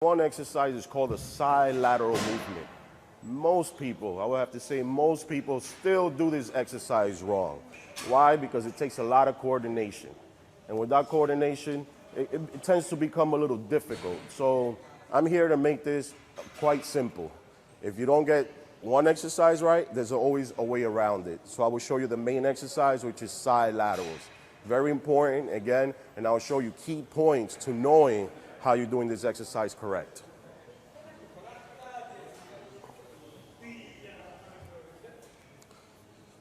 One exercise is called a side lateral movement. Most people, I would have to say most people still do this exercise wrong. Why? Because it takes a lot of coordination. And without coordination, it tends to become a little difficult. So I'm here to make this quite simple. If you don't get one exercise right, there's always a way around it. So I will show you the main exercise, which is side laterals. Very important, again, and I'll show you key points to knowing how you're doing this exercise correct.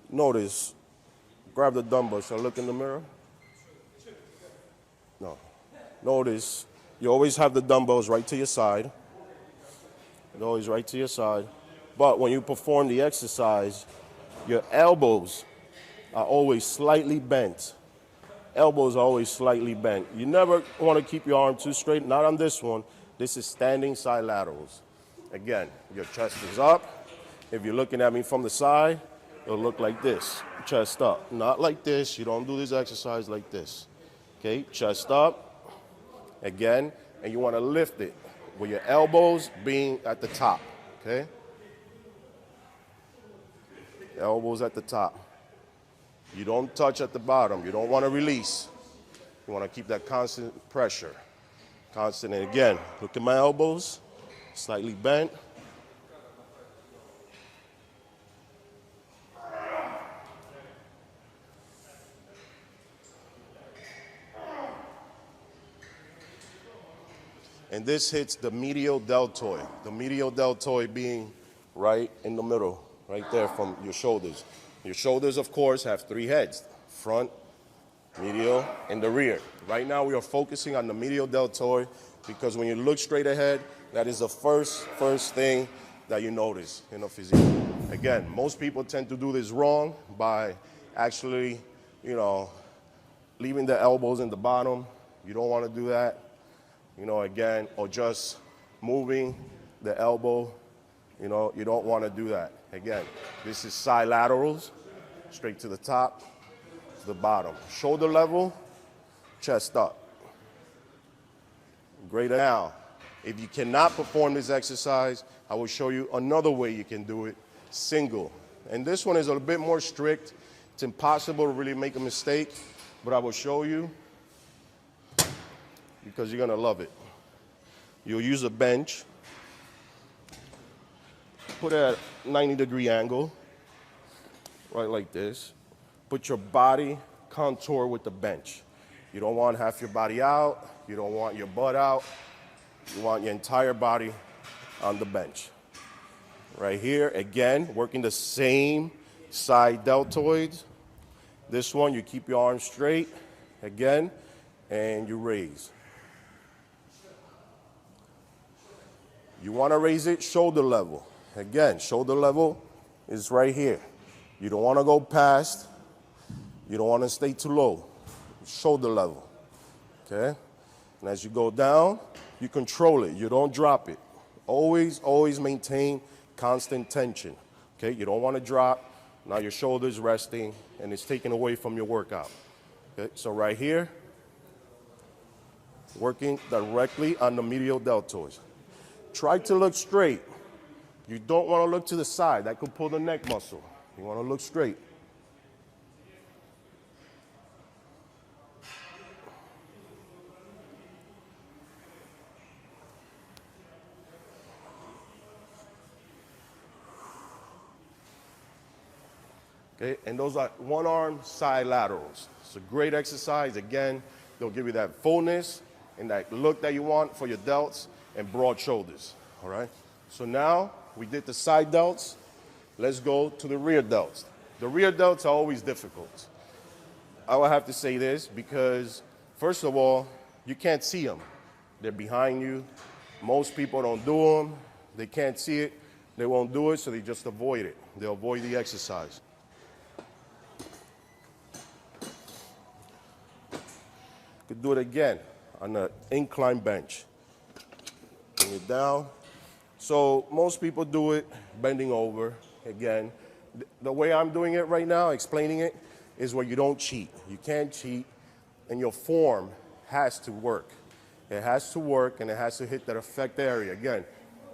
Notice, grab the dumbbell. Shall I look in the mirror? No. Notice, you always have the dumbbells right to your side. They're always right to your side. But when you perform the exercise, your elbows are always slightly bent. Elbows are always slightly bent. You never want to keep your arm too straight, not on this one. This is standing side laterals. Again, your chest is up. If you're looking at me from the side, it'll look like this, chest up. Not like this, you don't do this exercise like this. Okay, chest up, again, and you want to lift it with your elbows being at the top, okay? Elbows at the top. You don't touch at the bottom. You don't want to release. You want to keep that constant pressure. Constant. And again, look at my elbows, slightly bent. And this hits the medial deltoid. The medial deltoid being right in the middle, right there from your shoulders. Your shoulders, of course, have three heads: front, medial, and the rear. Right now, we are focusing on the medial deltoid because when you look straight ahead, that is the first thing that you notice in a physique. Again, most people tend to do this wrong by actually, leaving the elbows in the bottom. You don't want to do that, again, or just moving the elbow. You don't want to do that. Again, this is side laterals, straight to the top, to the bottom. Shoulder level, chest up. Great. Now, if you cannot perform this exercise, I will show you another way you can do it, single. And this one is a bit more strict. It's impossible to really make a mistake, but I will show you because you're going to love it. You'll use a bench. Put it at a 90-degree angle, right like this. Put your body contour with the bench. You don't want half your body out. You don't want your butt out. You want your entire body on the bench. Right here, again, working the same side deltoids. This one, you keep your arms straight, again, and you raise. You want to raise it shoulder level. Again, shoulder level is right here. You don't want to go past. You don't want to stay too low. Shoulder level, okay? And as you go down, you control it. You don't drop it. Always maintain constant tension, okay? You don't want to drop. Now your shoulder's resting, and it's taken away from your workout, okay? So right here, working directly on the medial deltoids. Try to look straight. You don't want to look to the side. That could pull the neck muscle. You want to look straight. Okay, and those are one-arm side laterals. It's a great exercise. Again, they'll give you that fullness and that look that you want for your delts and broad shoulders, all right? So now, we did the side delts. Let's go to the rear delts. The rear delts are always difficult. I will have to say this because, first of all, you can't see them. They're behind you. Most people don't do them. They can't see it. They won't do it, so they just avoid it. They'll avoid the exercise. You could do it again on an incline bench. Bring it down. So most people do it bending over. Again, the way I'm doing it right now, explaining it, is where you don't cheat. You can't cheat, and your form has to work. It has to work, and it has to hit that effect area. Again,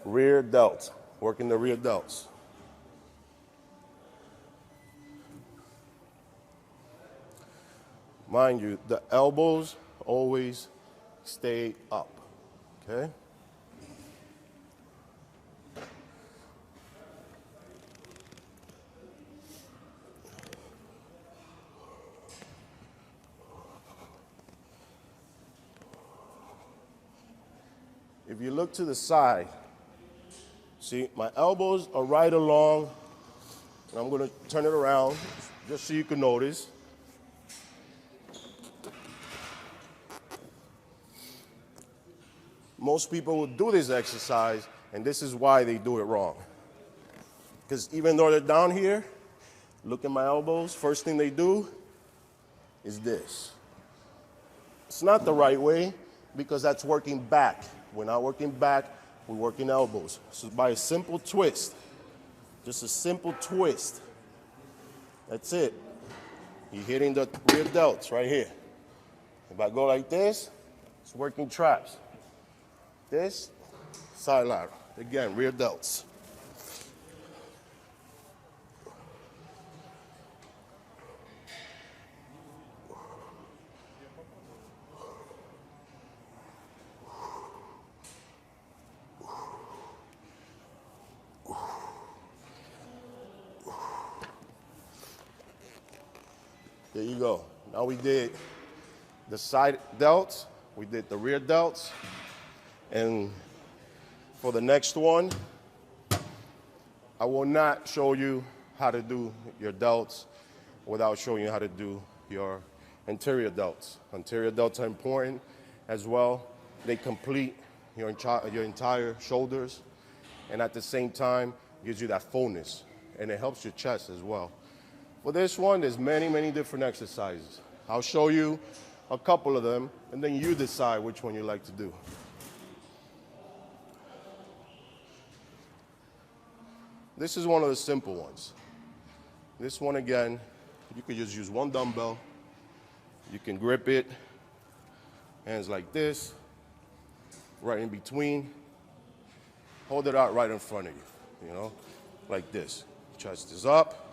rear delts, working the rear delts. Mind you, the elbows always stay up, okay? If you look to the side, see, my elbows are right along, and I'm gonna turn it around just so you can notice. Most people will do this exercise, and this is why they do it wrong. Because even though they're down here, look at my elbows, first thing they do is this. It's not the right way because that's working back. We're not working back, we're working elbows. So by a simple twist, just a simple twist, that's it. You're hitting the rear delts right here. If I go like this, it's working traps. This, side lateral. Again, rear delts. There you go. Now we did the side delts, we did the rear delts, and for the next one, I will not show you how to do your delts without showing you how to do your anterior delts. Anterior delts are important as well. They complete your entire shoulders, and at the same time, gives you that fullness, and it helps your chest as well. For this one, there's many, many different exercises. I'll show you a couple of them, and then you decide which one you like to do. This is one of the simple ones. This one, again, you could just use one dumbbell. You can grip it, hands like this, right in between. Hold it out right in front of you, like this. Chest is up.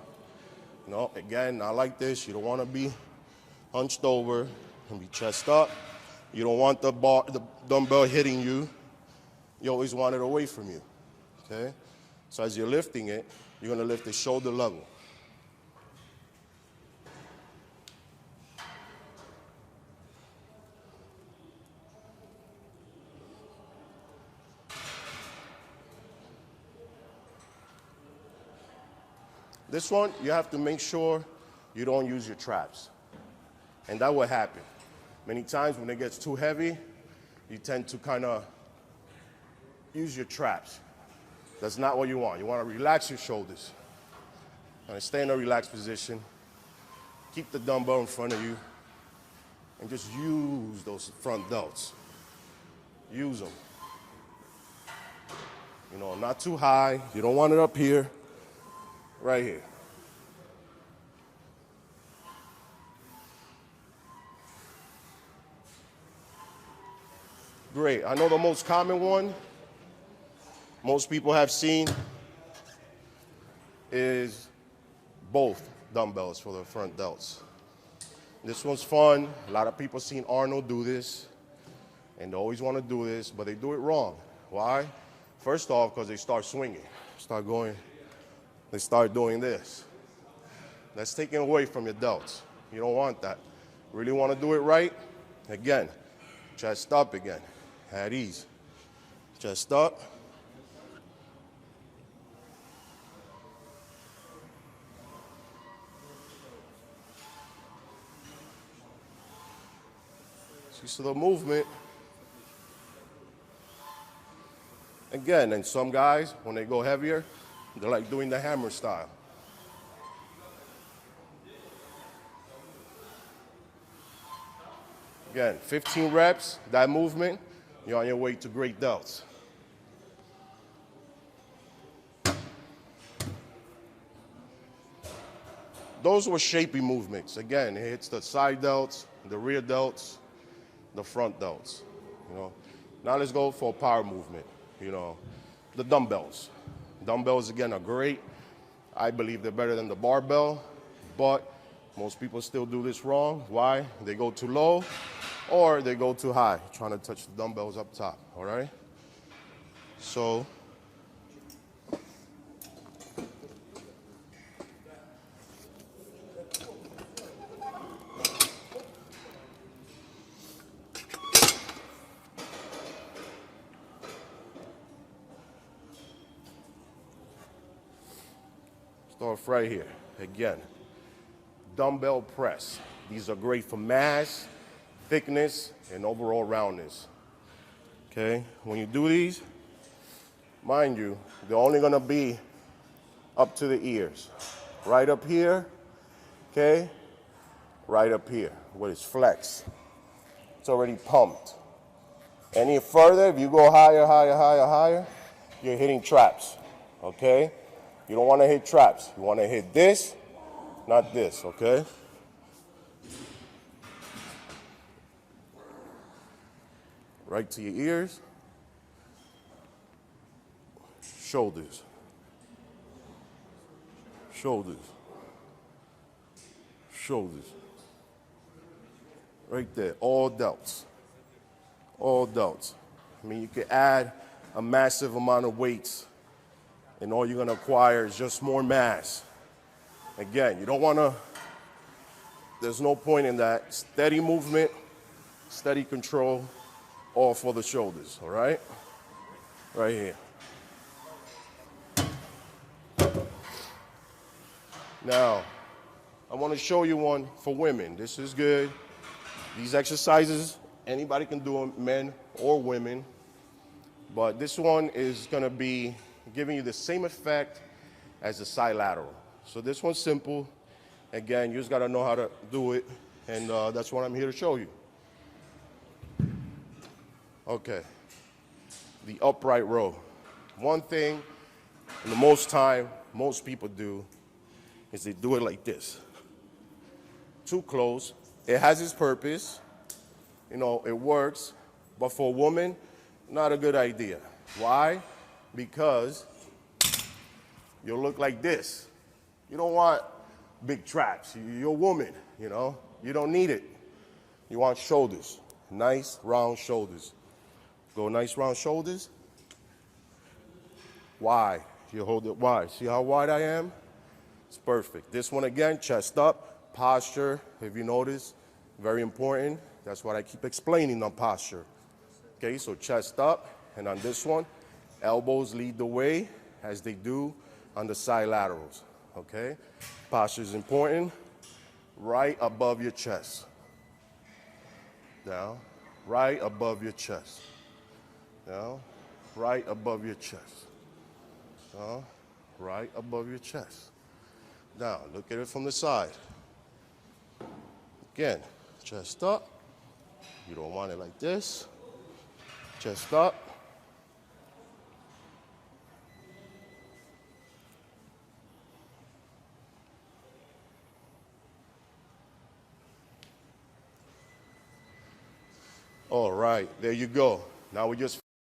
Again, not like this. You don't want to be hunched over and be chest up. You don't want the dumbbell hitting you. You always want it away from you, okay? So as you're lifting it, you're going to lift it shoulder level. This one, you have to make sure you don't use your traps. And that will happen. Many times when it gets too heavy, you tend to kind of use your traps. That's not what you want. You want to relax your shoulders. And stay in a relaxed position. Keep the dumbbell in front of you. And just use those front delts. Use them. Not too high. You don't want it up here. Right here. Great. I know the most common one most people have seen is both dumbbells for the front delts. This one's fun. A lot of people seen Arnold do this, and they always want to do this, but they do it wrong. Why? First off, because they start swinging, they start doing this. That's taken away from your delts. You don't want that. Really want to do it right? Again, chest up again, at ease. Chest up. See the movement. Again, and some guys, when they go heavier, they're like doing the hammer style. Again, 15 reps, that movement, you're on your way to great delts. Those were shapy movements. Again, it hits the side delts, the rear delts, the front delts. you know. Now let's go for a power movement, you know. The dumbbells. Dumbbells, again, are great. I believe they're better than the barbell, but most people still do this wrong. Why? They go too low or they go too high, trying to touch the dumbbells up top, all right? So, start right here. Again, dumbbell press. These are great for mass, thickness, and overall roundness. Okay, when you do these, mind you, they're only gonna be up to the ears. Right up here, okay, right up here, where it's flexed. It's already pumped. Any further, if you go higher, higher, higher, higher, you're hitting traps, okay? You don't wanna hit traps. You wanna hit this, not this, okay? Right to your ears, shoulders, shoulders, shoulders. Right there, all delts, all delts. I mean, you can add a massive amount of weights and all you're gonna acquire is just more mass. Again, you don't wanna, there's no point in that. Steady movement, steady control, all for the shoulders, all right? Right here. Now, I wanna show you one for women. This is good. These exercises, anybody can do them, men or women. But this one is gonna be giving you the same effect as the side lateral. So this one's simple. Again, you just gotta know how to do it, and that's what I'm here to show you. Okay, the upright row. One thing, and the most time, most people do, is they do it like this. Too close. It has its purpose, you know, it works, but for a woman, not a good idea. Why? Because you'll look like this. You don't want big traps. You're a woman, you know? You don't need it. You want shoulders, nice round shoulders. Go nice round shoulders. Wide. You hold it wide. See how wide I am? It's perfect. This one again, chest up, posture, if you notice, very important. That's what I keep explaining on posture. Okay, so chest up, and on this one, elbows lead the way as they do on the side laterals, okay? Posture is important, right above your chest. Down, right above your chest. Down, right above your chest. Down, right above your chest. Now, look at it from the side. Again, chest up. You don't want it like this. Chest up. All right, there you go. Now we just